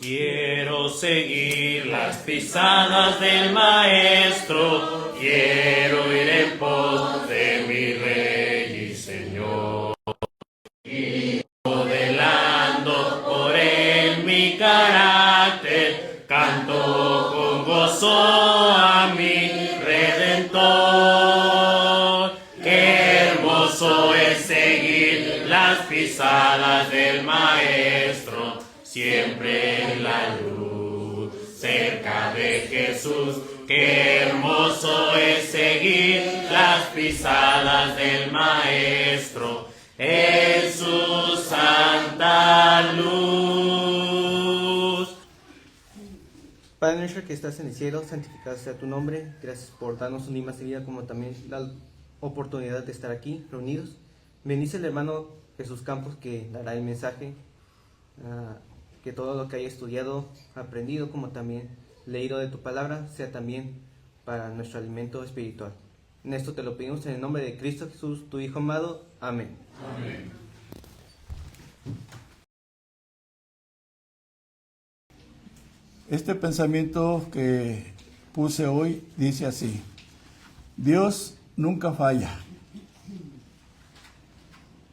Quiero seguir las pisadas del Maestro, quiero ir en pos de mi Rey y Señor. Y modelando por él mi carácter, canto con gozo a mi Redentor. Qué hermoso es seguir las pisadas del Maestro, siempre en la luz, cerca de Jesús. Qué hermoso es seguir las pisadas del Maestro en su santa luz. Padre nuestro que estás en el cielo, santificado sea tu nombre. Gracias por darnos un día más de vida, como también la oportunidad de estar aquí reunidos. Bendice al hermano Jesús Campos, que dará el mensaje. Que todo lo que haya estudiado, aprendido, como también leído de tu palabra, sea también para nuestro alimento espiritual. En esto te lo pedimos en el nombre de Cristo Jesús, tu Hijo amado. Amén. Amén. Este pensamiento que puse hoy dice así: Dios nunca falla.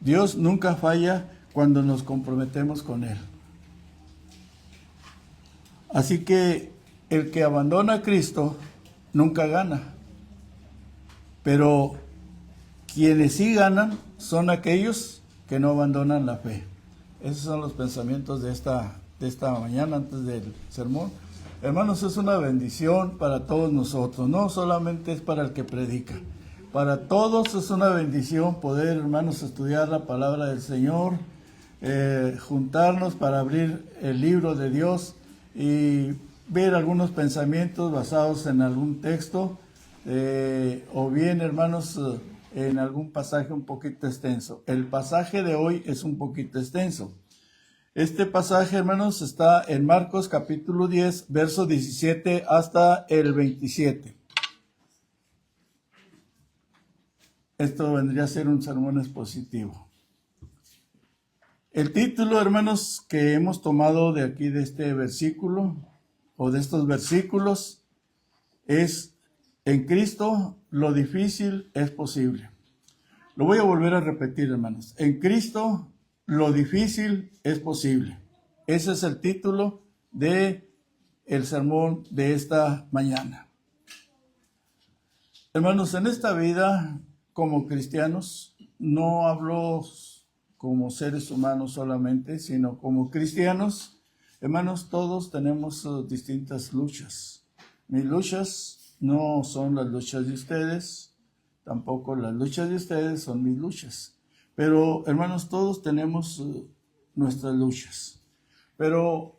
Dios nunca falla cuando nos comprometemos con Él. Así que el que abandona a Cristo nunca gana. Pero quienes sí ganan son aquellos que no abandonan la fe. Esos son los pensamientos de esta mañana antes del sermón. Hermanos, es una bendición para todos nosotros. No solamente es para el que predica. Para todos es una bendición poder, hermanos, estudiar la palabra del Señor, juntarnos para abrir el libro de Dios y ver algunos pensamientos basados en algún texto, o bien, hermanos, en algún pasaje un poquito extenso. El pasaje de hoy es un poquito extenso. Este pasaje, hermanos, está en Marcos capítulo 10, verso 17 hasta el 27. Esto vendría a ser un sermón expositivo. El título, hermanos, que hemos tomado de aquí, de este versículo, o de estos versículos, es: en Cristo lo difícil es posible. Lo voy a volver a repetir, hermanos. En Cristo lo difícil es posible. Ese es el título de el sermón de esta mañana. Hermanos, en esta vida, como cristianos, no hablo como seres humanos solamente, sino como cristianos. Hermanos, todos tenemos distintas luchas. Mis luchas no son las luchas de ustedes, tampoco las luchas de ustedes son mis luchas. Pero, hermanos, todos tenemos nuestras luchas. Pero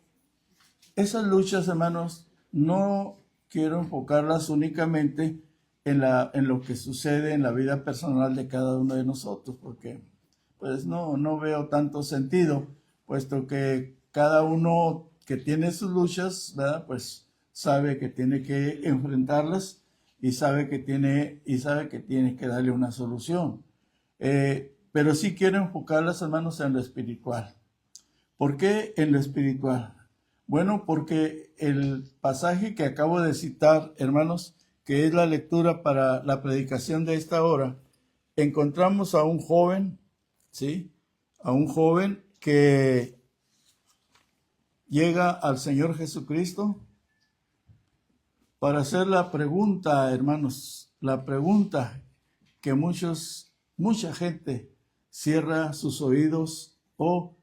esas luchas, hermanos, no quiero enfocarlas únicamente en lo que sucede en la vida personal de cada uno de nosotros, porque pues no veo tanto sentido, puesto que cada uno que tiene sus luchas, ¿verdad?, pues sabe que tiene que enfrentarlas y sabe que tiene que darle una solución. Pero sí quiero enfocarlas, hermanos, en lo espiritual. ¿Por qué en lo espiritual? Bueno, porque el pasaje que acabo de citar, hermanos, que es la lectura para la predicación de esta hora, encontramos a un joven, ¿sí?, a un joven que llega al Señor Jesucristo para hacer la pregunta, hermanos, la pregunta que mucha gente cierra sus oídos o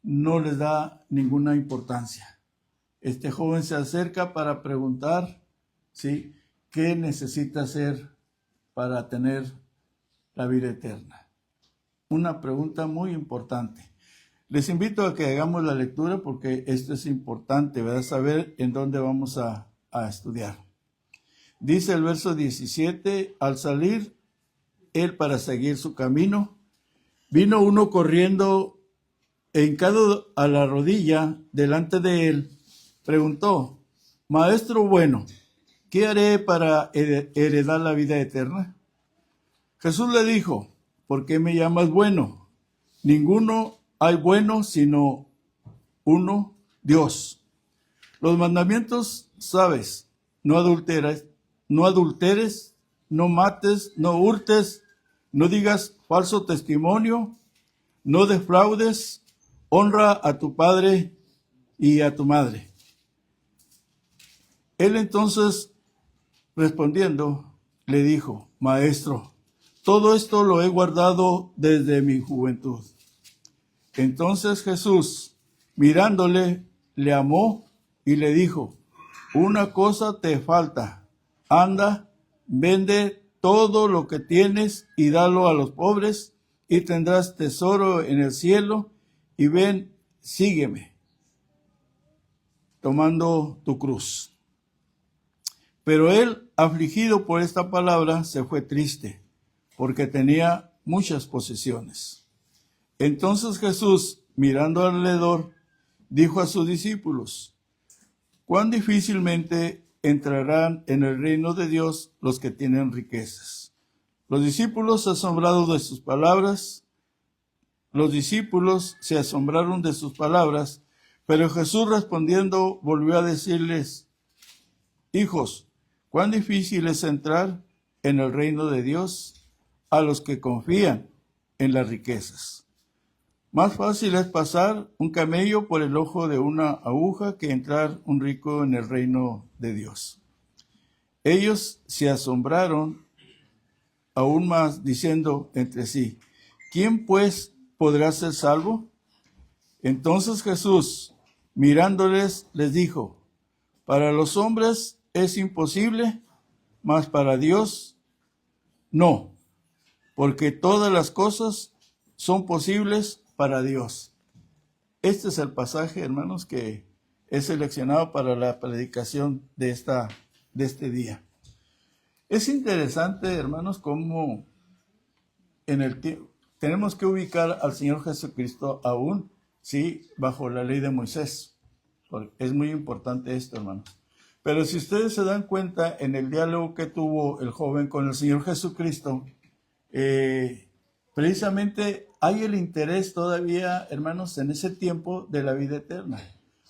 no les da ninguna importancia. Este joven se acerca para preguntar, ¿sí?, ¿qué necesita hacer para tener la vida eterna? Una pregunta muy importante. Les invito a que hagamos la lectura porque esto es importante, ¿verdad? Saber en dónde vamos a estudiar. Dice el verso 17: al salir él para seguir su camino, vino uno corriendo e hincado a la rodilla delante de él, preguntó: Maestro bueno, ¿qué haré para heredar la vida eterna? Jesús le dijo: ¿por qué me llamas bueno? Ninguno hay bueno sino uno, Dios. Los mandamientos, sabes, no adulteres, no mates, no hurtes, no digas falso testimonio, no defraudes, honra a tu padre y a tu madre. Él entonces, respondiendo, le dijo, Maestro, todo esto lo he guardado desde mi juventud. Entonces Jesús, mirándole, le amó y le dijo, una cosa te falta, anda, vende todo lo que tienes y dalo a los pobres y tendrás tesoro en el cielo y ven, sígueme, tomando tu cruz. Pero él, afligido por esta palabra, se fue triste, porque tenía muchas posesiones. Entonces Jesús, mirando alrededor, dijo a sus discípulos, cuán difícilmente entrarán en el reino de Dios los que tienen riquezas. Los discípulos, asombrados de sus palabras, se asombraron de sus palabras, pero Jesús respondiendo volvió a decirles, hijos, cuán difícil es entrar en el reino de Dios a los que confían en las riquezas. Más fácil es pasar un camello por el ojo de una aguja que entrar un rico en el reino de Dios. Ellos se asombraron aún más, diciendo entre sí, ¿quién pues podrá ser salvo? Entonces Jesús, mirándoles, les dijo, para los hombres es imposible, mas para Dios no, porque todas las cosas son posibles para Dios. Este es el pasaje, hermanos, que he seleccionado para la predicación de este día. Es interesante, hermanos, cómo en el tiempo tenemos que ubicar al Señor Jesucristo aún, sí, bajo la ley de Moisés. Es muy importante esto, hermanos. Pero si ustedes se dan cuenta, en el diálogo que tuvo el joven con el Señor Jesucristo, precisamente hay el interés todavía, hermanos, en ese tiempo de la vida eterna.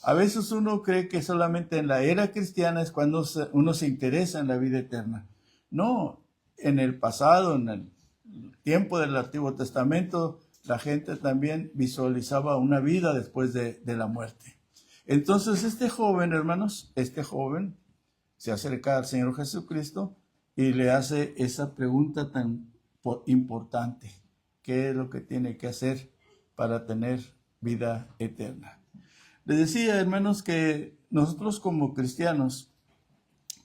A veces uno cree que solamente en la era cristiana es cuando uno se interesa en la vida eterna. No, en el pasado, en el tiempo del Antiguo Testamento, la gente también visualizaba una vida después de la muerte. Entonces este joven, hermanos, se acerca al Señor Jesucristo y le hace esa pregunta tan importante. ¿Qué es lo que tiene que hacer para tener vida eterna? Les decía, hermanos, que nosotros como cristianos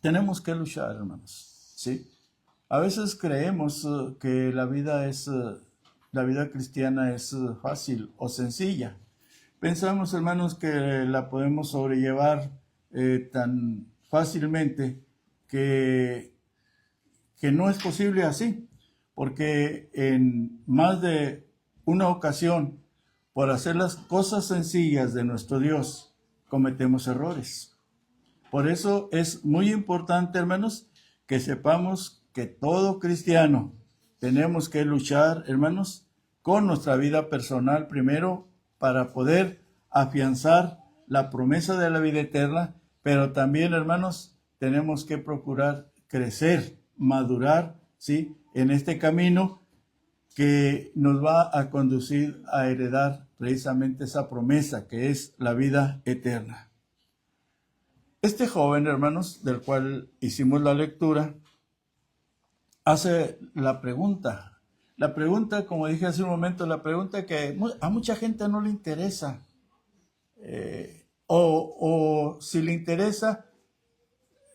tenemos que luchar, hermanos, ¿sí? A veces creemos que la vida cristiana es fácil o sencilla. Pensamos, hermanos, que la podemos sobrellevar tan fácilmente que no es posible así, porque en más de una ocasión, por hacer las cosas sencillas de nuestro Dios, cometemos errores. Por eso es muy importante, hermanos, que sepamos que todo cristiano tenemos que luchar, hermanos, con nuestra vida personal primero para poder afianzar la promesa de la vida eterna, pero también, hermanos, tenemos que procurar crecer, madurar, ¿sí?, en este camino que nos va a conducir a heredar precisamente esa promesa que es la vida eterna. Este joven, hermanos, del cual hicimos la lectura, hace la pregunta, como dije hace un momento, la pregunta que a mucha gente no le interesa, o si le interesa,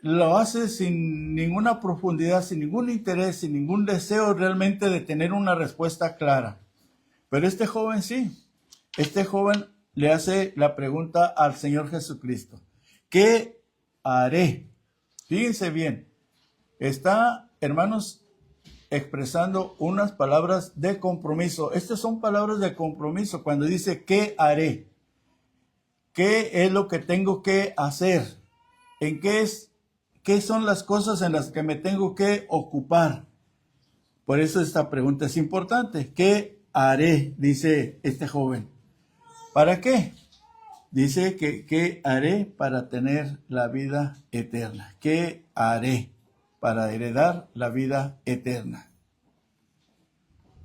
lo hace sin ninguna profundidad, sin ningún interés, sin ningún deseo realmente de tener una respuesta clara. Pero este joven sí, este joven le hace la pregunta al Señor Jesucristo. ¿Qué haré? Fíjense bien, está, hermanos, expresando unas palabras de compromiso. Estas son palabras de compromiso cuando dice, ¿qué haré? ¿Qué es lo que tengo que hacer? ¿En qué son las cosas en las que me tengo que ocupar? Por eso esta pregunta es importante. ¿Qué haré? Dice este joven. ¿Para qué? Dice que ¿qué haré para tener la vida eterna? ¿Qué haré para heredar la vida eterna?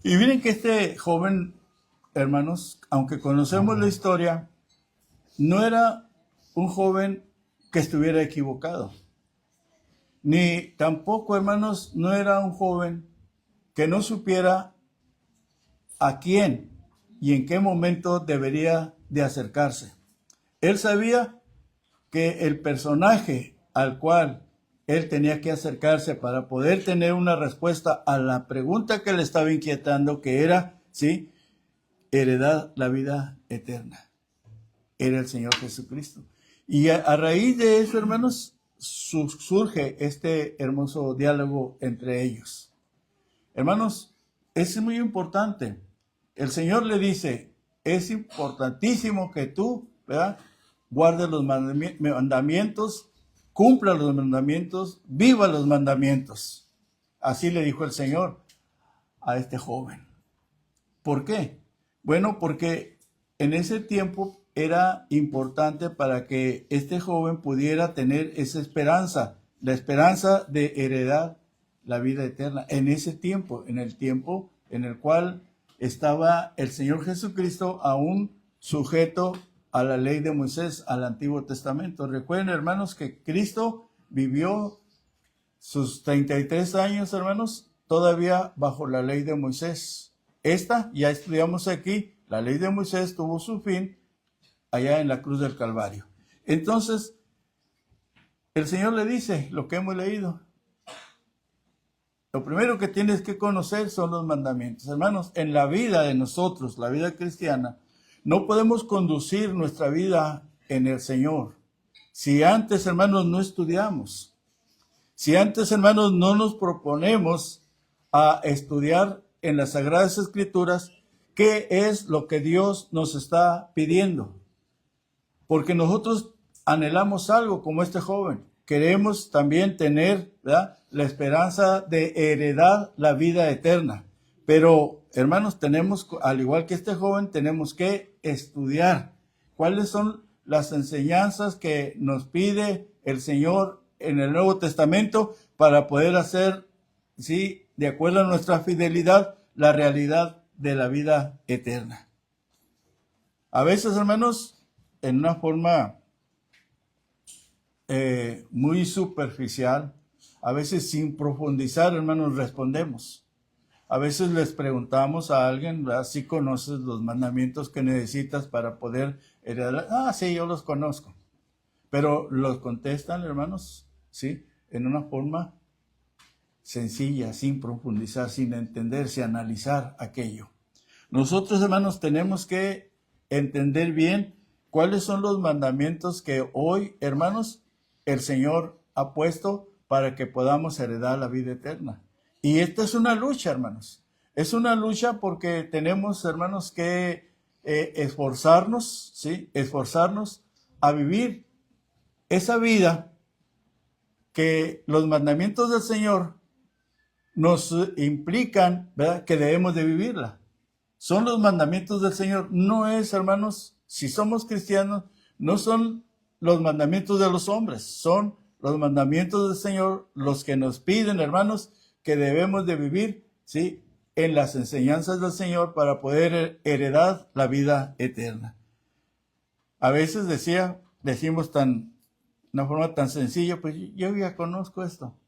Y miren que este joven, hermanos, aunque conocemos la historia, no era un joven que estuviera equivocado. Ni tampoco, hermanos, no era un joven que no supiera a quién y en qué momento debería de acercarse. Él sabía que el personaje al cual él tenía que acercarse para poder tener una respuesta a la pregunta que le estaba inquietando, que era, ¿sí?, heredar la vida eterna. Era el Señor Jesucristo. Y a raíz de eso, hermanos, surge este hermoso diálogo entre ellos. Hermanos, es muy importante. El Señor le dice, es importantísimo que tú, ¿verdad?, guarde los mandamientos, cumpla los mandamientos, viva los mandamientos. Así le dijo el Señor a este joven. ¿Por qué? Bueno, porque en ese tiempo era importante para que este joven pudiera tener esa esperanza, la esperanza de heredar la vida eterna. En ese tiempo, en el tiempo en el cual estaba el Señor Jesucristo aún sujeto a la ley de Moisés, al Antiguo Testamento. Recuerden, hermanos, que Cristo vivió sus 33 años, hermanos, todavía bajo la ley de Moisés. Esta, ya estudiamos aquí, la ley de Moisés tuvo su fin allá en la cruz del Calvario. Entonces, el Señor le dice lo que hemos leído. Lo primero que tienes que conocer son los mandamientos. Hermanos, en la vida de nosotros, la vida cristiana, no podemos conducir nuestra vida en el Señor si antes, hermanos, no estudiamos. Si antes, hermanos, no nos proponemos a estudiar en las Sagradas Escrituras qué es lo que Dios nos está pidiendo. Porque nosotros anhelamos algo como este joven. Queremos también tener, ¿verdad?, la esperanza de heredar la vida eterna. Pero, hermanos, tenemos, al igual que este joven, tenemos que estudiar cuáles son las enseñanzas que nos pide el Señor en el Nuevo Testamento para poder hacer, sí, de acuerdo a nuestra fidelidad, la realidad de la vida eterna. A veces, hermanos, en una forma muy superficial, a veces sin profundizar, hermanos, respondemos. A veces les preguntamos a alguien, ¿verdad?, si conoces los mandamientos que necesitas para poder heredar. Ah, sí, yo los conozco. Pero los contestan, hermanos, sí, en una forma sencilla, sin profundizar, sin entender, sin analizar aquello. Nosotros, hermanos, tenemos que entender bien cuáles son los mandamientos que hoy, hermanos, el Señor ha puesto para que podamos heredar la vida eterna. Y esta es una lucha, hermanos. Es una lucha porque tenemos, hermanos, que esforzarnos, ¿sí?, esforzarnos a vivir esa vida que los mandamientos del Señor nos implican, ¿verdad?, que debemos de vivirla. Son los mandamientos del Señor. No es, hermanos, si somos cristianos, no son los mandamientos de los hombres, son los mandamientos del Señor los que nos piden, hermanos, que debemos de vivir, ¿sí?, en las enseñanzas del Señor para poder heredar la vida eterna. A veces decimos una forma tan sencilla, pues yo ya conozco esto.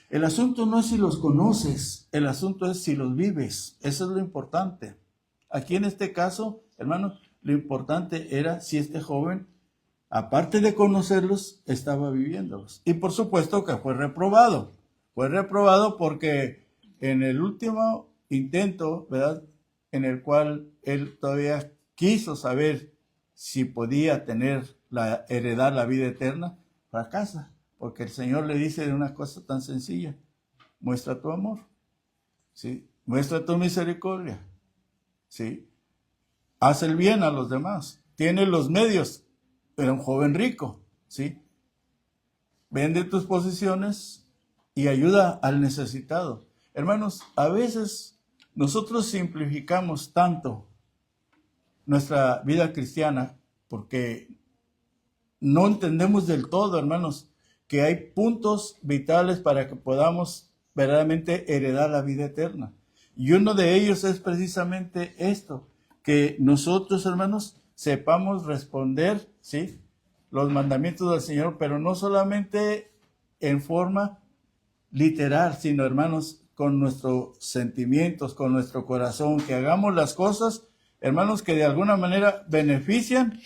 El asunto no es si los conoces, el asunto es si los vives. Eso es lo importante. Aquí en este caso, hermanos, lo importante era si este joven, aparte de conocerlos, estaba viviéndolos. Y por supuesto que fue reprobado. Fue reprobado porque en el último intento, ¿verdad?, en el cual él todavía quiso saber si podía heredar la vida eterna, fracasa. Porque el Señor le dice de una cosa tan sencilla: muestra tu amor, ¿sí?, muestra tu misericordia, ¿sí?, haz el bien a los demás, tiene los medios. Era un joven rico, ¿sí?, vende tus posesiones y ayuda al necesitado. Hermanos, a veces nosotros simplificamos tanto nuestra vida cristiana porque no entendemos del todo, hermanos, que hay puntos vitales para que podamos verdaderamente heredar la vida eterna. Y uno de ellos es precisamente esto, que nosotros, hermanos, sepamos responder, ¿sí?, los mandamientos del Señor, pero no solamente en forma literal, sino, hermanos, con nuestros sentimientos, con nuestro corazón, que hagamos las cosas, hermanos, que de alguna manera benefician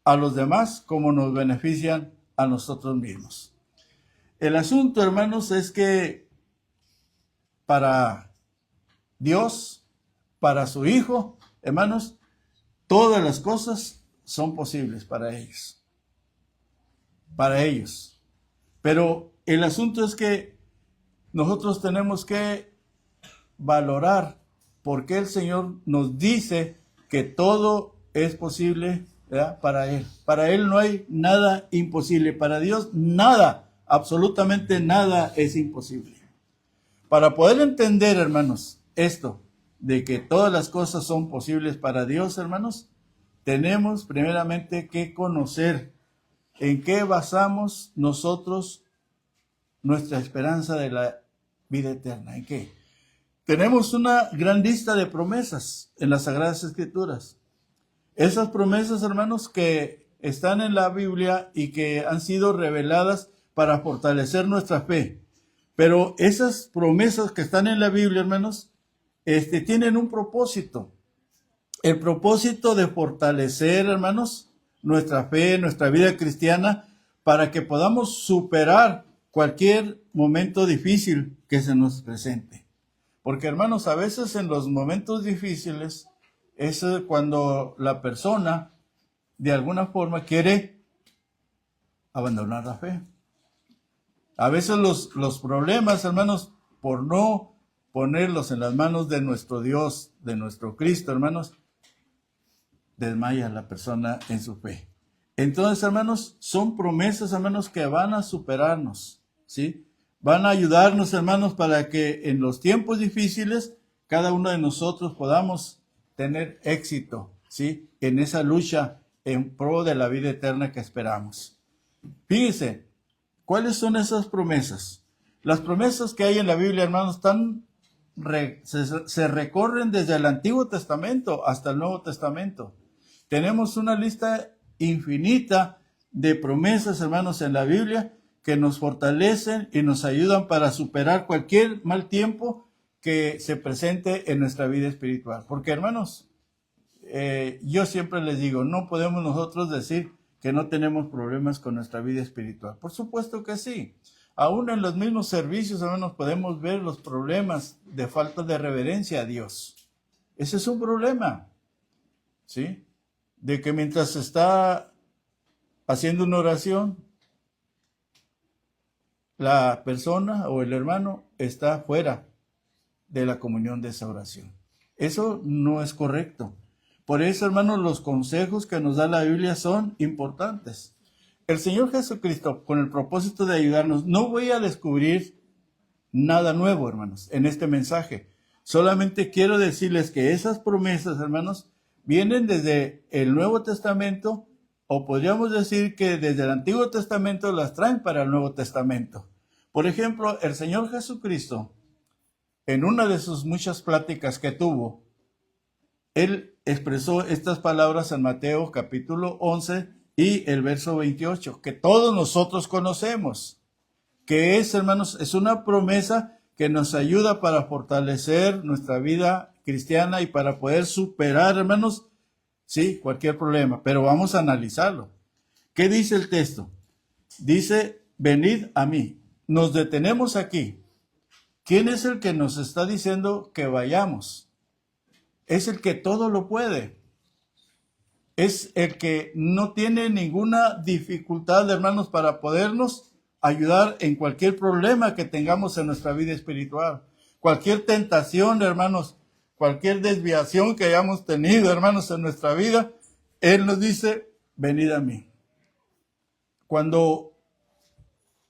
a los demás como nos benefician a nosotros mismos. El asunto, hermanos, es que para Dios, para su Hijo, hermanos, todas las cosas son posibles para ellos. Para ellos. Pero el asunto es que nosotros tenemos que valorar por qué el Señor nos dice que todo es posible, ¿verdad?, para Él. Para Él no hay nada imposible. Para Dios nada, absolutamente nada es imposible. Para poder entender, hermanos, esto de que todas las cosas son posibles para Dios, hermanos, tenemos primeramente que conocer en qué basamos nosotros nuestra esperanza de la vida eterna. ¿En qué? Tenemos una gran lista de promesas en las Sagradas Escrituras. Esas promesas, hermanos, que están en la Biblia y que han sido reveladas para fortalecer nuestra fe. Pero esas promesas que están en la Biblia, hermanos, tienen un propósito. El propósito de fortalecer, hermanos, nuestra fe, nuestra vida cristiana, para que podamos superar cualquier momento difícil que se nos presente. Porque, hermanos, a veces en los momentos difíciles es cuando la persona de alguna forma quiere abandonar la fe. A veces los problemas, hermanos, por no ponerlos en las manos de nuestro Dios, de nuestro Cristo, hermanos, desmaya a la persona en su fe. Entonces, hermanos, son promesas, hermanos, que van a superarnos, ¿sí? Van a ayudarnos, hermanos, para que en los tiempos difíciles cada uno de nosotros podamos tener éxito, ¿sí?, en esa lucha en pro de la vida eterna que esperamos. Fíjense, ¿cuáles son esas promesas? Las promesas que hay en la Biblia, hermanos, se recorren desde el Antiguo Testamento hasta el Nuevo Testamento. Tenemos una lista infinita de promesas, hermanos, en la Biblia que nos fortalecen y nos ayudan para superar cualquier mal tiempo que se presente en nuestra vida espiritual. Porque, hermanos, yo siempre les digo, no podemos nosotros decir que no tenemos problemas con nuestra vida espiritual. Por supuesto que sí. Aún en los mismos servicios, hermanos, podemos ver los problemas de falta de reverencia a Dios. Ese es un problema, ¿sí? De que mientras se está haciendo una oración, la persona o el hermano está fuera de la comunión de esa oración. Eso no es correcto. Por eso, hermanos, los consejos que nos da la Biblia son importantes. El Señor Jesucristo, con el propósito de ayudarnos, no voy a descubrir nada nuevo, hermanos, en este mensaje. Solamente quiero decirles que esas promesas, hermanos, vienen desde el Nuevo Testamento, o podríamos decir que desde el Antiguo Testamento las traen para el Nuevo Testamento. Por ejemplo, el Señor Jesucristo, en una de sus muchas pláticas que tuvo, Él expresó estas palabras en Mateo capítulo 11 y el verso 28, que todos nosotros conocemos, que es, hermanos, es una promesa que nos ayuda para fortalecer nuestra vida cristiana y para poder superar, hermanos, sí, cualquier problema. Pero vamos a analizarlo. ¿Qué dice el texto? Dice, venid a mí. Nos detenemos aquí. ¿Quién es el que nos está diciendo que vayamos? Es el que todo lo puede. Es el que no tiene ninguna dificultad, hermanos, para podernos ayudar en cualquier problema que tengamos en nuestra vida espiritual. Cualquier tentación, hermanos, cualquier desviación que hayamos tenido, hermanos, en nuestra vida, Él nos dice, venid a mí. Cuando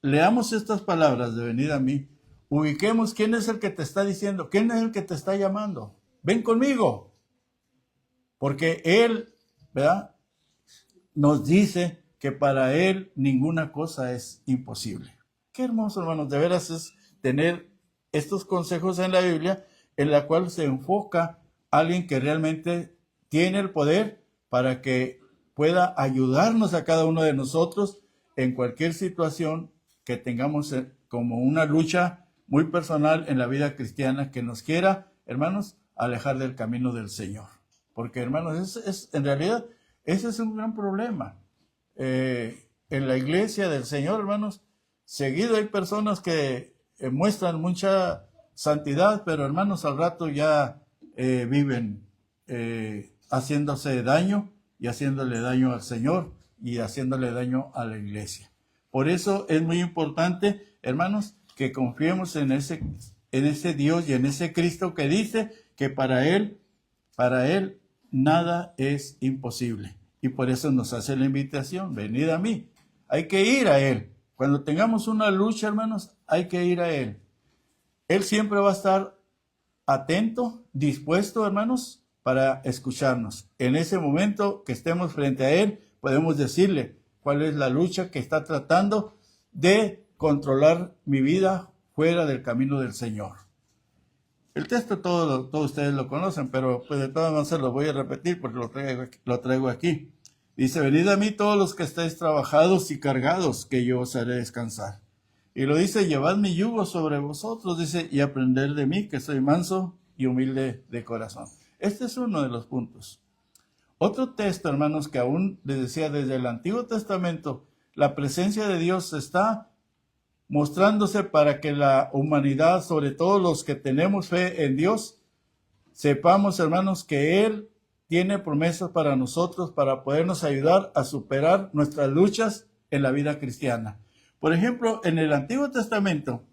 leamos estas palabras de venid a mí, ubiquemos quién es el que te está diciendo, quién es el que te está llamando. Ven conmigo. Porque Él, ¿verdad?, nos dice que para Él ninguna cosa es imposible. Qué hermoso, hermanos, de veras es tener estos consejos en la Biblia, en la cual se enfoca alguien que realmente tiene el poder para que pueda ayudarnos a cada uno de nosotros en cualquier situación que tengamos como una lucha muy personal en la vida cristiana que nos quiera, hermanos, alejar del camino del Señor. Porque, hermanos, en realidad, ese es un gran problema. En la iglesia del Señor, hermanos, seguido hay personas que muestran mucha santidad, pero, hermanos, al rato ya viven haciéndose daño y haciéndole daño al Señor y haciéndole daño a la iglesia. Por eso es muy importante, hermanos, que confiemos en ese Dios y en ese Cristo que dice que para Él nada es imposible. Y por eso nos hace la invitación, venid a mí. Hay que ir a Él. Cuando tengamos una lucha, hermanos, hay que ir a Él. Él siempre va a estar atento, dispuesto, hermanos, para escucharnos. En ese momento que estemos frente a Él, podemos decirle cuál es la lucha que está tratando de controlar mi vida fuera del camino del Señor. El texto todos ustedes lo conocen, pero pues de todas maneras lo voy a repetir porque lo traigo aquí. Dice, venid a mí todos los que estáis trabajados y cargados, que yo os haré descansar. Y lo dice, llevad mi yugo sobre vosotros, dice, y aprender de mí, que soy manso y humilde de corazón. Este es uno de los puntos. Otro texto, hermanos, que aún les decía desde el Antiguo Testamento, la presencia de Dios está mostrándose para que la humanidad, sobre todo los que tenemos fe en Dios, sepamos, hermanos, que Él tiene promesas para nosotros para podernos ayudar a superar nuestras luchas en la vida cristiana. Por ejemplo, en el Antiguo Testamento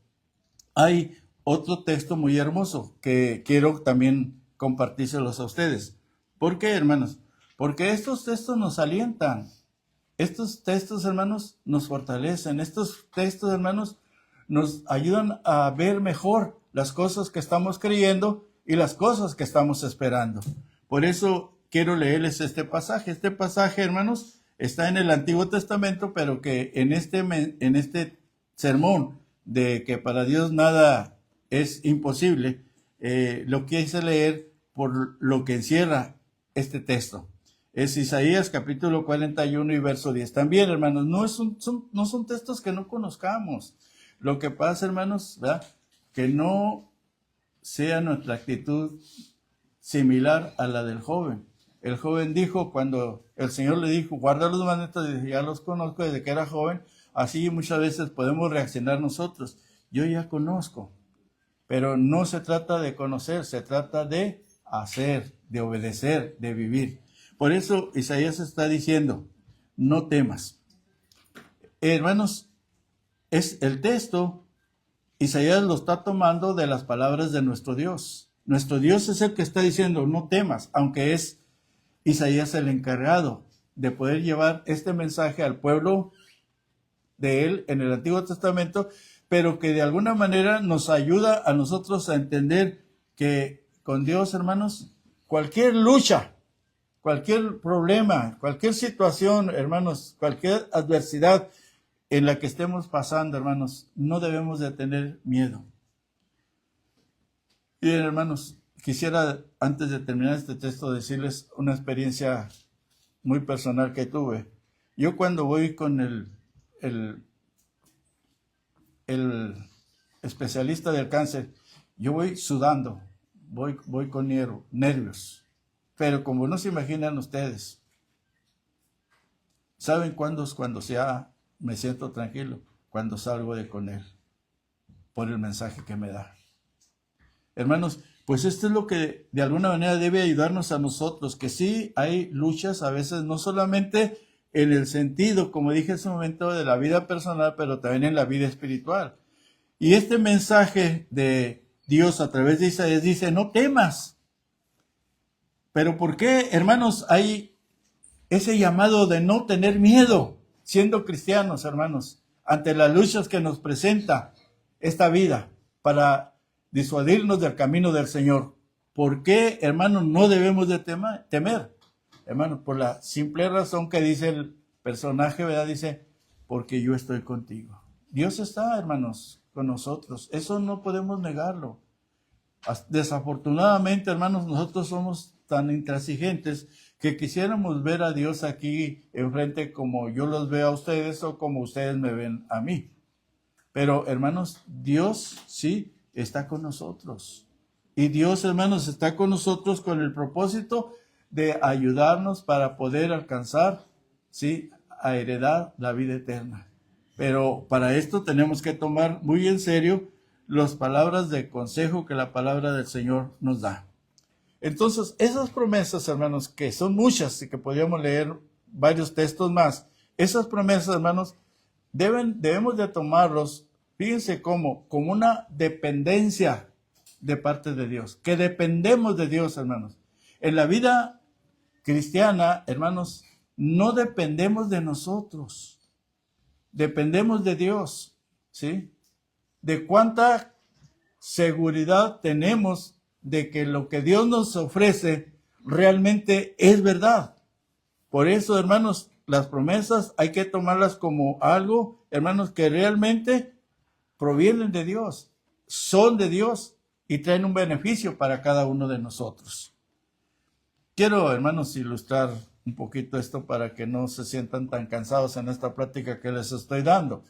hay otro texto muy hermoso que quiero también compartírselos a ustedes. ¿Por qué, hermanos? Porque estos textos nos alientan. Estos textos, hermanos, nos fortalecen. Estos textos, hermanos, nos ayudan a ver mejor las cosas que estamos creyendo y las cosas que estamos esperando. Por eso quiero leerles este pasaje. Este pasaje, hermanos, está en el Antiguo Testamento, pero que en este sermón de que para Dios nada es imposible, lo quise leer por lo que encierra este texto. Es Isaías capítulo 41 y verso 10. También, hermanos, no son textos que no conozcamos. Lo que pasa, hermanos, ¿verdad? Que no sea nuestra actitud similar a la del joven. El joven dijo, cuando el Señor le dijo, guarda los mandamientos, dice, ya los conozco desde que era joven. Así muchas veces podemos reaccionar nosotros. Yo ya conozco, pero no se trata de conocer, se trata de hacer, de obedecer, de vivir. Por eso Isaías está diciendo, no temas. Hermanos, es el texto, Isaías lo está tomando de las palabras de nuestro Dios. Nuestro Dios es el que está diciendo, no temas, aunque es Isaías el encargado de poder llevar este mensaje al pueblo de él en el Antiguo Testamento, pero que de alguna manera nos ayuda a nosotros a entender que con Dios, hermanos, cualquier lucha, cualquier problema, cualquier situación, hermanos, cualquier adversidad en la que estemos pasando, hermanos, no debemos de tener miedo. Y hermanos, quisiera antes de terminar este texto decirles una experiencia muy personal que tuve. Yo cuando voy con el especialista del cáncer, yo voy sudando, voy con nervios. Pero como no se imaginan ustedes, ¿saben cuándo es cuando me siento tranquilo? Cuando salgo de con él, por el mensaje que me da. Hermanos, pues esto es lo que de alguna manera debe ayudarnos a nosotros, que sí hay luchas a veces, no solamente en el sentido, como dije hace un momento, de la vida personal, pero también en la vida espiritual. Y este mensaje de Dios a través de Isaías dice, no temas. Pero ¿por qué, hermanos, hay ese llamado de no tener miedo, siendo cristianos, hermanos, ante las luchas que nos presenta esta vida para disuadirnos del camino del Señor? ¿Por qué, hermanos, no debemos de temer? Hermanos, por la simple razón que dice personaje, ¿verdad? Dice, porque yo estoy contigo. Dios está, hermanos, con nosotros. Eso no podemos negarlo. Desafortunadamente, hermanos, nosotros somos tan intransigentes que quisiéramos ver a Dios aquí enfrente como yo los veo a ustedes o como ustedes me ven a mí. Pero, hermanos, Dios sí está con nosotros. Y Dios, hermanos, está con nosotros con el propósito de ayudarnos para poder alcanzar, sí, a heredar la vida eterna. Pero para esto tenemos que tomar muy en serio las palabras de consejo que la palabra del Señor nos da. Entonces, esas promesas, hermanos, que son muchas y que podríamos leer varios textos más, esas promesas, hermanos, debemos de tomarlos, fíjense como una dependencia de parte de Dios, que dependemos de Dios, hermanos. En la vida cristiana, hermanos, no dependemos de nosotros, dependemos de Dios, ¿sí? De cuánta seguridad tenemos de que lo que Dios nos ofrece realmente es verdad. Por eso, hermanos, las promesas hay que tomarlas como algo, hermanos, que realmente provienen de Dios, son de Dios y traen un beneficio para cada uno de nosotros. Quiero, hermanos, ilustrar un poquito esto para que no se sientan tan cansados en esta plática que les estoy dando.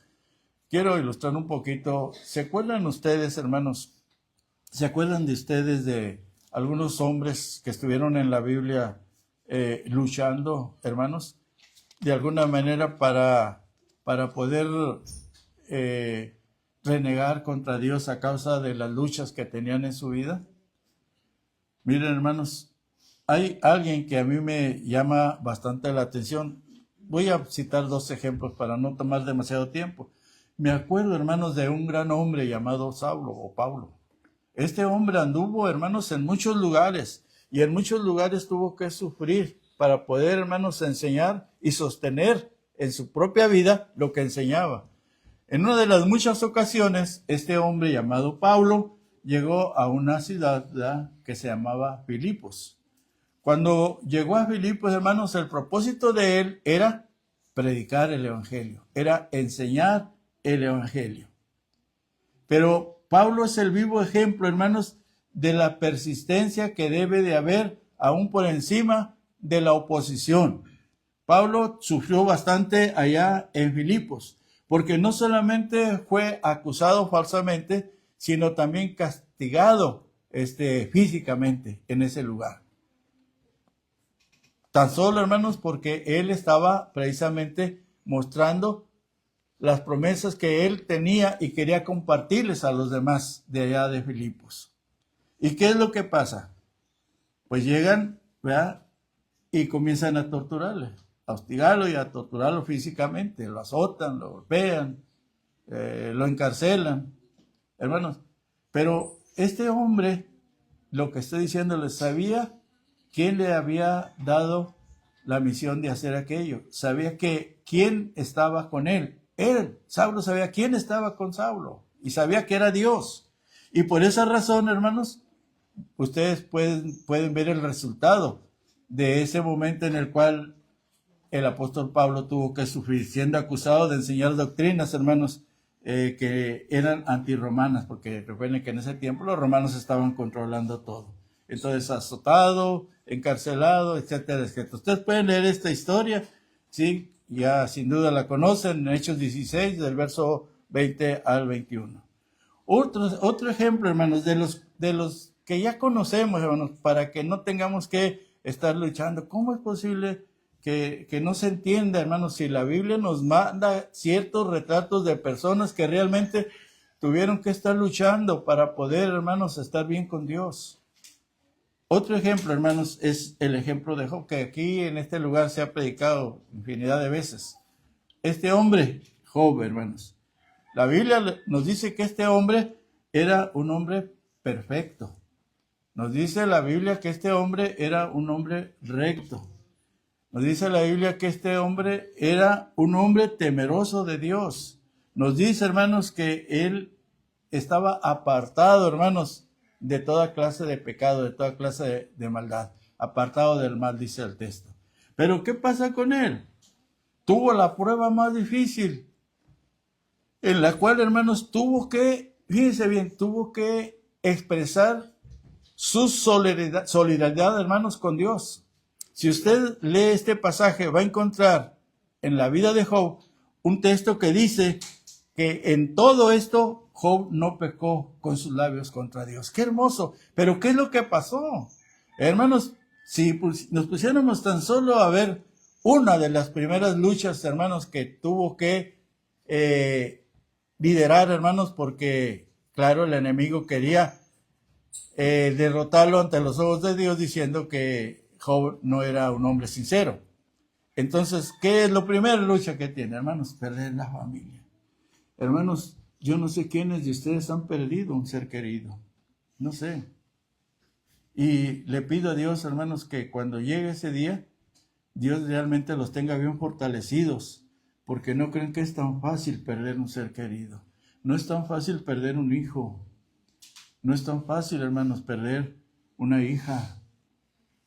Quiero ilustrar un poquito. ¿Se acuerdan ustedes, hermanos? ¿Se acuerdan de ustedes de algunos hombres que estuvieron en la Biblia luchando, hermanos? De alguna manera para poder renegar contra Dios a causa de las luchas que tenían en su vida. Miren, hermanos, hay alguien que a mí me llama bastante la atención. Voy a citar 2 ejemplos para no tomar demasiado tiempo. Me acuerdo, hermanos, de un gran hombre llamado Saulo o Pablo. Este hombre anduvo, hermanos, en muchos lugares y en muchos lugares tuvo que sufrir para poder, hermanos, enseñar y sostener en su propia vida lo que enseñaba. En una de las muchas ocasiones, este hombre llamado Pablo llegó a una ciudad, ¿verdad?, que se llamaba Filipos. Cuando llegó a Filipos, hermanos, el propósito de él era predicar el evangelio, era enseñar el evangelio. Pero Pablo es el vivo ejemplo, hermanos, de la persistencia que debe de haber aún por encima de la oposición. Pablo sufrió bastante allá en Filipos, porque no solamente fue acusado falsamente, sino también castigado físicamente en ese lugar. Tan solo, hermanos, porque él estaba precisamente mostrando las promesas que él tenía y quería compartirles a los demás de allá de Filipos. ¿Y qué es lo que pasa? Pues llegan, ¿verdad?, y comienzan a torturarle, a hostigarlo y a torturarlo físicamente. Lo azotan, lo golpean, lo encarcelan, hermanos. Pero este hombre, lo que estoy diciéndoles, sabía quién le había dado la misión de hacer aquello. Sabía que quién estaba con él. Saulo sabía quién estaba con Saulo y sabía que era Dios. Y por esa razón, hermanos, ustedes pueden ver el resultado de ese momento en el cual el apóstol Pablo tuvo que sufrir, siendo acusado de enseñar doctrinas, hermanos, que eran antirromanas, porque recuerden que en ese tiempo los romanos estaban controlando todo. Entonces, azotado, encarcelado, etcétera, etcétera. Ustedes pueden leer esta historia, ¿sí? Ya sin duda la conocen, en Hechos 16, del verso 20 al 21. Otro ejemplo, hermanos, de los que ya conocemos, hermanos, para que no tengamos que estar luchando. ¿Cómo es posible que no se entienda, hermanos, si la Biblia nos manda ciertos retratos de personas que realmente tuvieron que estar luchando para poder, hermanos, estar bien con Dios? Otro ejemplo, hermanos, es el ejemplo de Job, que aquí en este lugar se ha predicado infinidad de veces. Este hombre, Job, hermanos, la Biblia nos dice que este hombre era un hombre perfecto. Nos dice la Biblia que este hombre era un hombre recto. Nos dice la Biblia que este hombre era un hombre temeroso de Dios. Nos dice, hermanos, que él estaba apartado, hermanos, de toda clase de pecado, de toda clase de maldad. Apartado del mal, dice el texto. Pero ¿qué pasa con él? tuvo la prueba más difícil, en la cual, hermanos, fíjense bien, tuvo que expresar su solidaridad, hermanos, con Dios. Si usted lee este pasaje, va a encontrar en la vida de Job un texto que dice que en todo esto Job no pecó con sus labios contra Dios. ¡Qué hermoso! Pero ¿qué es lo que pasó? Hermanos, si nos pusiéramos tan solo a ver una de las primeras luchas, hermanos, que tuvo que liderar, hermanos, porque, claro, el enemigo quería derrotarlo ante los ojos de Dios, diciendo que Job no era un hombre sincero. Entonces, ¿qué es la primera lucha que tiene, hermanos? Perder la familia. Hermanos, yo no sé quiénes de ustedes han perdido un ser querido. No sé. Y le pido a Dios, hermanos, que cuando llegue ese día, Dios realmente los tenga bien fortalecidos, porque no creen que es tan fácil perder un ser querido. No es tan fácil perder un hijo. No es tan fácil, hermanos, perder una hija.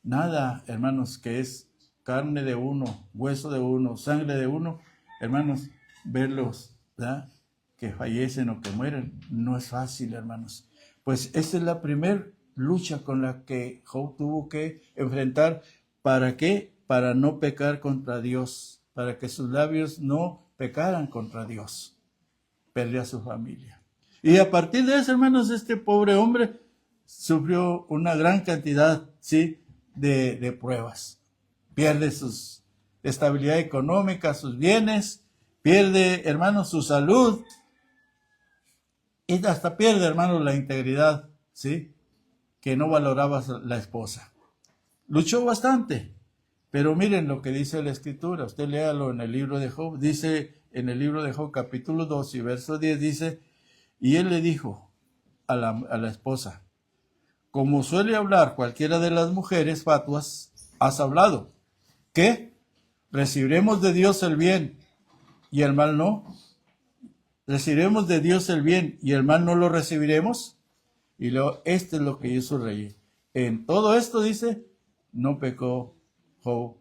Nada, hermanos, que es carne de uno, hueso de uno, sangre de uno, hermanos, verlos, ¿verdad?, que fallecen o que mueren, no es fácil, hermanos. Pues esa es la primera lucha con la que Job tuvo que enfrentar. ¿Para qué? Para no pecar contra Dios, para que sus labios no pecaran contra Dios. Perdió a su familia. Y a partir de eso, hermanos, este pobre hombre sufrió una gran cantidad, ¿sí?, de pruebas. Pierde su estabilidad económica, sus bienes, pierde, hermanos, su salud, y hasta pierde, hermanos, la integridad, ¿sí?, que no valoraba la esposa. Luchó bastante, pero miren lo que dice la Escritura. Usted léalo en el libro de Job. Dice en el libro de Job, capítulo 2 y verso 10, dice: y él le dijo a la esposa: como suele hablar cualquiera de las mujeres fatuas, has hablado. ¿Qué? ¿Recibiremos de Dios el bien y el mal no? ¿Recibiremos de Dios el bien y el mal no lo recibiremos? Y luego, este es lo que yo subrayé. En todo esto, dice, no pecó Job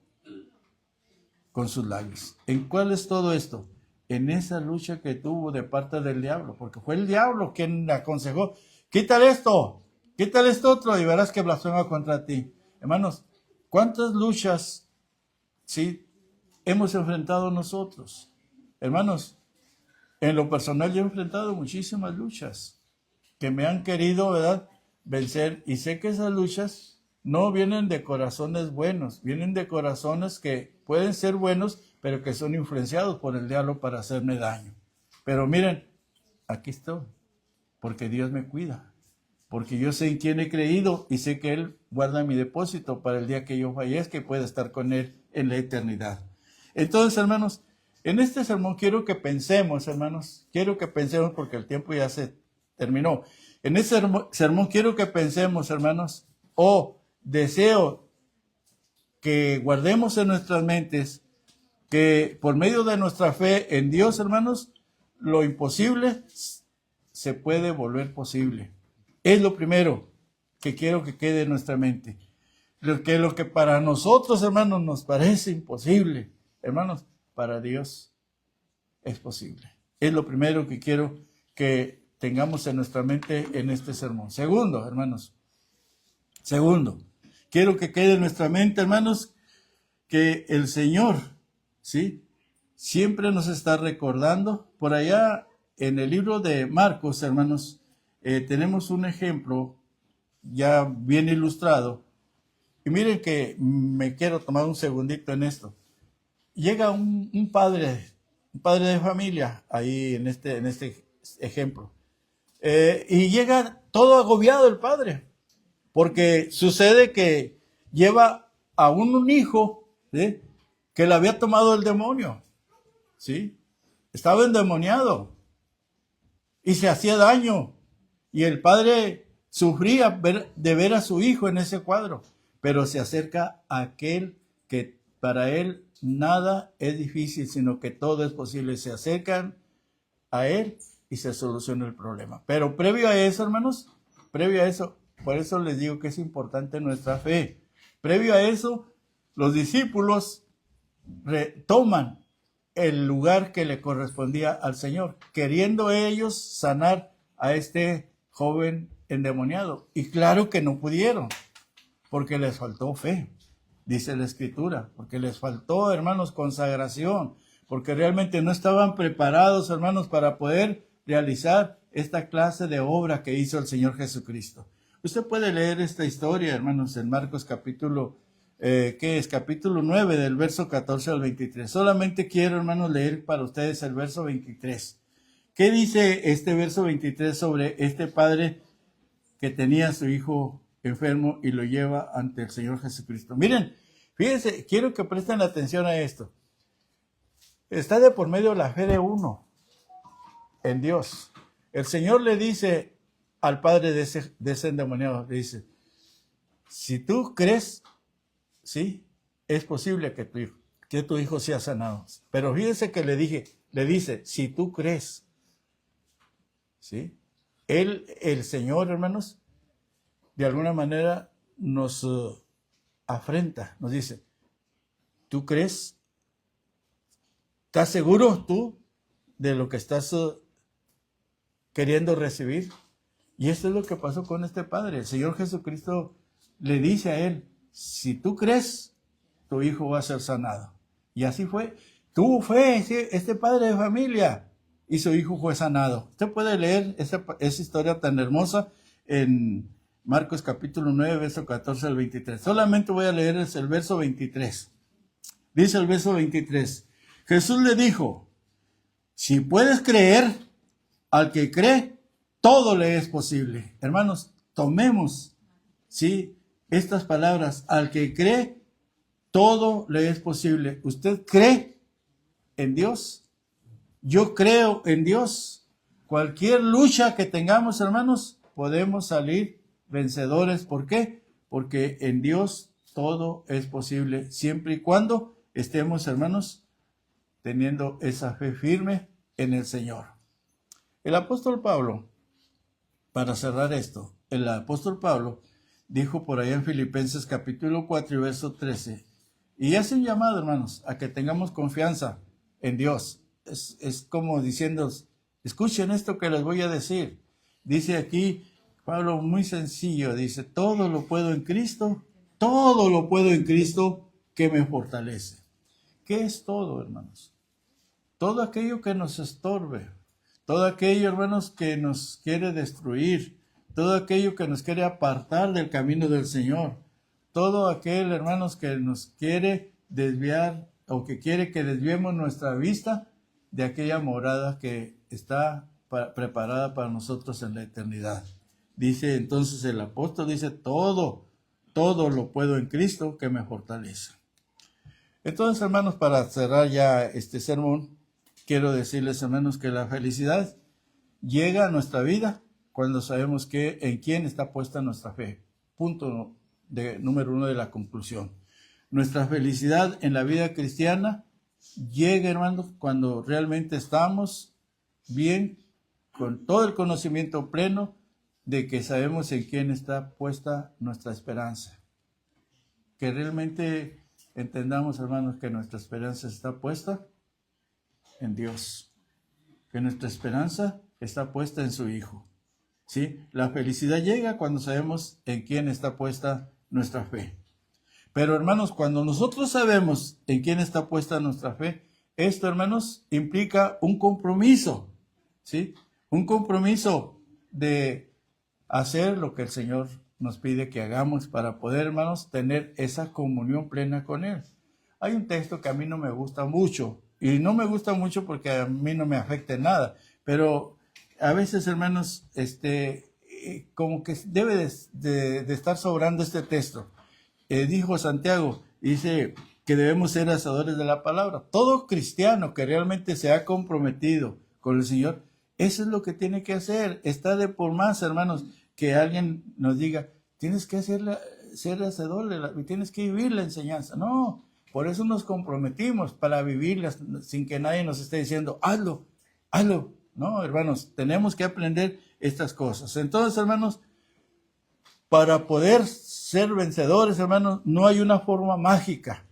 con sus labios. ¿En cuál es todo esto? En esa lucha que tuvo de parte del diablo, porque fue el diablo quien le aconsejó: quítale esto otro, y verás que blasfema contra ti. Hermanos, ¿cuántas luchas, sí, hemos enfrentado nosotros? Hermanos, en lo personal yo he enfrentado muchísimas luchas que me han querido, ¿verdad?, vencer, y sé que esas luchas no vienen de corazones buenos, vienen de corazones que pueden ser buenos, pero que son influenciados por el diablo para hacerme daño. Pero miren, aquí estoy, porque Dios me cuida, porque yo sé en quién he creído y sé que Él guarda mi depósito para el día que yo fallezca y pueda estar con Él en la eternidad. Entonces, hermanos, en este sermón quiero que pensemos, hermanos, porque el tiempo ya se terminó. En este sermón quiero que pensemos, hermanos, deseo que guardemos en nuestras mentes que por medio de nuestra fe en Dios, hermanos, lo imposible se puede volver posible. Es lo primero que quiero que quede en nuestra mente. Lo que para nosotros, hermanos, nos parece imposible, hermanos, para Dios es posible. Es lo primero que quiero que tengamos en nuestra mente en este sermón. Segundo, hermanos, quiero que quede en nuestra mente, hermanos, que el Señor, ¿sí?, siempre nos está recordando. Por allá en el libro de Marcos, hermanos, tenemos un ejemplo ya bien ilustrado. Y miren que me quiero tomar un segundito en esto. Llega un padre de familia ahí en este ejemplo. Y llega todo agobiado el padre, porque sucede que lleva a un hijo, ¿sí?, que le había tomado el demonio, ¿sí? Estaba endemoniado y se hacía daño, y el padre sufría de ver a su hijo en ese cuadro, pero se acerca a aquel que para él nada es difícil, sino que todo es posible. Se acercan a él y se soluciona el problema. Pero previo a eso, hermanos, por eso les digo que es importante nuestra fe. Previo a eso, los discípulos retoman el lugar que le correspondía al Señor, queriendo ellos sanar a este joven endemoniado. Y claro que no pudieron, porque les faltó fe, dice la Escritura, porque les faltó, hermanos, consagración, porque realmente no estaban preparados, hermanos, para poder realizar esta clase de obra que hizo el Señor Jesucristo. Usted puede leer esta historia, hermanos, en Marcos capítulo, capítulo 9, del verso 14 al 23. Solamente quiero, hermanos, leer para ustedes el verso 23. ¿Qué dice este verso 23 sobre este padre que tenía a su hijo enfermo y lo lleva ante el Señor Jesucristo? Miren, fíjense, quiero que presten atención a esto. Está de por medio la fe de uno en Dios. El Señor le dice al padre de ese endemoniado, le dice, si tú crees, sí, es posible que tu hijo sea sanado. Pero fíjense que le dice, si tú crees, ¿sí? El Señor, hermanos, de alguna manera nos afrenta, nos dice, ¿tú crees? ¿Estás seguro tú de lo que estás queriendo recibir? Y esto es lo que pasó con este padre. El Señor Jesucristo le dice a él, si tú crees, tu hijo va a ser sanado. Y así fue. Tuvo fe este padre de familia y su hijo fue sanado. Usted puede leer esa historia tan hermosa en Marcos capítulo 9, verso 14 al 23. Solamente voy a leer el verso 23. Dice el verso 23. Jesús le dijo, si puedes creer, al que cree, todo le es posible. Hermanos, tomemos, ¿sí?, estas palabras. Al que cree, todo le es posible. ¿Usted cree en Dios? Yo creo en Dios. Cualquier lucha que tengamos, hermanos, podemos salir vencedores. ¿Por qué? Porque en Dios todo es posible, siempre y cuando estemos, hermanos, teniendo esa fe firme en el Señor. El apóstol Pablo, para cerrar esto, el apóstol Pablo dijo por allá en Filipenses capítulo 4 y verso 13, y hace un llamado, hermanos, a que tengamos confianza en Dios. Es como diciendo, escuchen esto que les voy a decir. Dice aquí Pablo muy sencillo, dice, todo lo puedo en Cristo que me fortalece. ¿Qué es todo, hermanos? Todo aquello que nos estorbe, todo aquello, hermanos, que nos quiere destruir, todo aquello que nos quiere apartar del camino del Señor, todo aquel, hermanos, que nos quiere desviar o que quiere que desviemos nuestra vista de aquella morada que está preparada para nosotros en la eternidad. Dice entonces el apóstol, dice, todo lo puedo en Cristo que me fortalece. Entonces, hermanos, para cerrar ya este sermón, quiero decirles, hermanos, que la felicidad llega a nuestra vida cuando sabemos en quién está puesta nuestra fe. Punto número 1 de la conclusión. Nuestra felicidad en la vida cristiana llega, hermanos, cuando realmente estamos bien, con todo el conocimiento pleno de que sabemos en quién está puesta nuestra esperanza. Que realmente entendamos, hermanos, que nuestra esperanza está puesta en Dios, que nuestra esperanza está puesta en su Hijo. ¿Sí? La felicidad llega cuando sabemos en quién está puesta nuestra fe. Pero, hermanos, cuando nosotros sabemos en quién está puesta nuestra fe, esto, hermanos, implica un compromiso, ¿sí? Un compromiso de hacer lo que el Señor nos pide que hagamos para poder, hermanos, tener esa comunión plena con Él. Hay un texto que a mí no me gusta mucho, y no me gusta mucho porque a mí no me afecta en nada, pero a veces, hermanos, como que debe de estar sobrando este texto. Dijo Santiago, dice que debemos ser hacedores de la palabra. Todo cristiano que realmente se ha comprometido con el Señor, eso es lo que tiene que hacer. Está de por más, hermanos, que alguien nos diga, tienes que ser hacedor, tienes que vivir la enseñanza. No, por eso nos comprometimos, para vivirla sin que nadie nos esté diciendo, hazlo. No, hermanos, tenemos que aprender estas cosas. Entonces, hermanos, para poder ser vencedores, hermanos, no hay una forma mágica.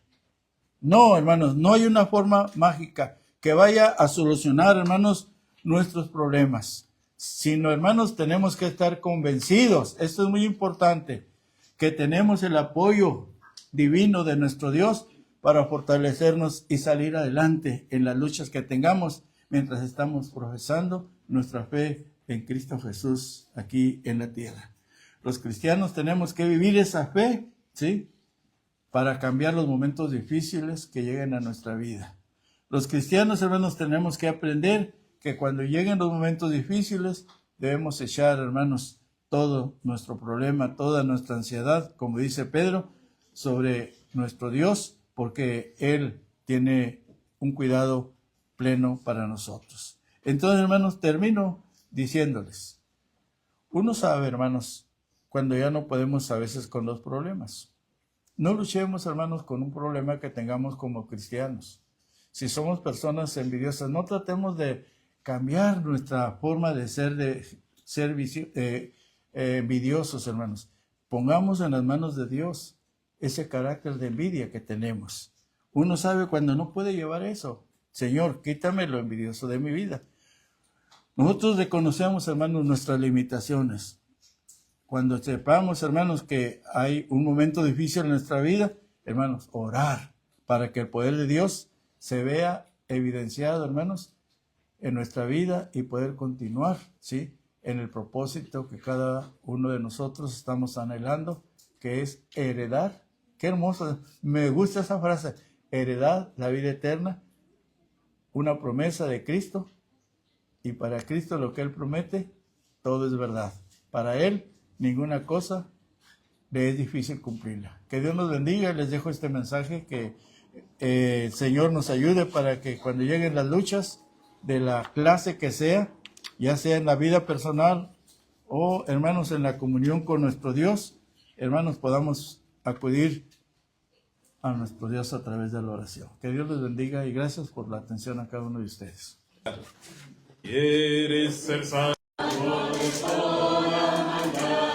No, hermanos, no hay una forma mágica. que vaya a solucionar, hermanos, nuestros problemas. Sino, hermanos, tenemos que estar convencidos, esto es muy importante, que tenemos el apoyo divino de nuestro Dios para fortalecernos y salir adelante en las luchas que tengamos mientras estamos profesando nuestra fe en Cristo Jesús aquí en la tierra. Los cristianos tenemos que vivir esa fe, ¿sí?, para cambiar los momentos difíciles que lleguen a nuestra vida. Los cristianos, hermanos, tenemos que aprender que cuando lleguen los momentos difíciles debemos echar, hermanos, todo nuestro problema, toda nuestra ansiedad, como dice Pedro, sobre nuestro Dios, porque Él tiene un cuidado pleno para nosotros. Entonces, hermanos, termino diciéndoles, uno sabe, hermanos, cuando ya no podemos a veces con los problemas. No luchemos, hermanos, con un problema que tengamos como cristianos. Si somos personas envidiosas, no tratemos de cambiar nuestra forma de ser envidiosos, hermanos. Pongamos en las manos de Dios ese carácter de envidia que tenemos. Uno sabe cuando no puede llevar eso. Señor, quítame lo envidioso de mi vida. Nosotros reconocemos, hermanos, nuestras limitaciones. Cuando sepamos, hermanos, que hay un momento difícil en nuestra vida, hermanos, orar para que el poder de Dios se vea evidenciado, hermanos, en nuestra vida y poder continuar, ¿sí?, en el propósito que cada uno de nosotros estamos anhelando, que es heredar. Qué hermoso, me gusta esa frase, heredar la vida eterna, una promesa de Cristo, y para Cristo lo que Él promete, todo es verdad. Para Él, ninguna cosa le es difícil cumplirla. Que Dios nos bendiga. Les dejo este mensaje, que el Señor nos ayude para que cuando lleguen las luchas de la clase que sea, ya sea en la vida personal o, hermanos, en la comunión con nuestro Dios, hermanos, podamos acudir a nuestro Dios a través de la oración. Que Dios les bendiga y gracias por la atención a cada uno de ustedes. ¿Quieres ser salvo de toda maldad?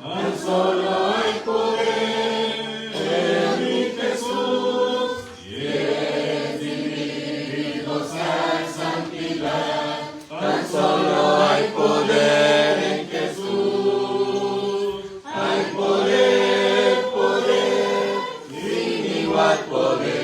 Tan solo hay poder en mi Jesús. Quieres dirigidos a santidad. Tan solo hay poder en Jesús. Hay poder, poder, sin igual poder.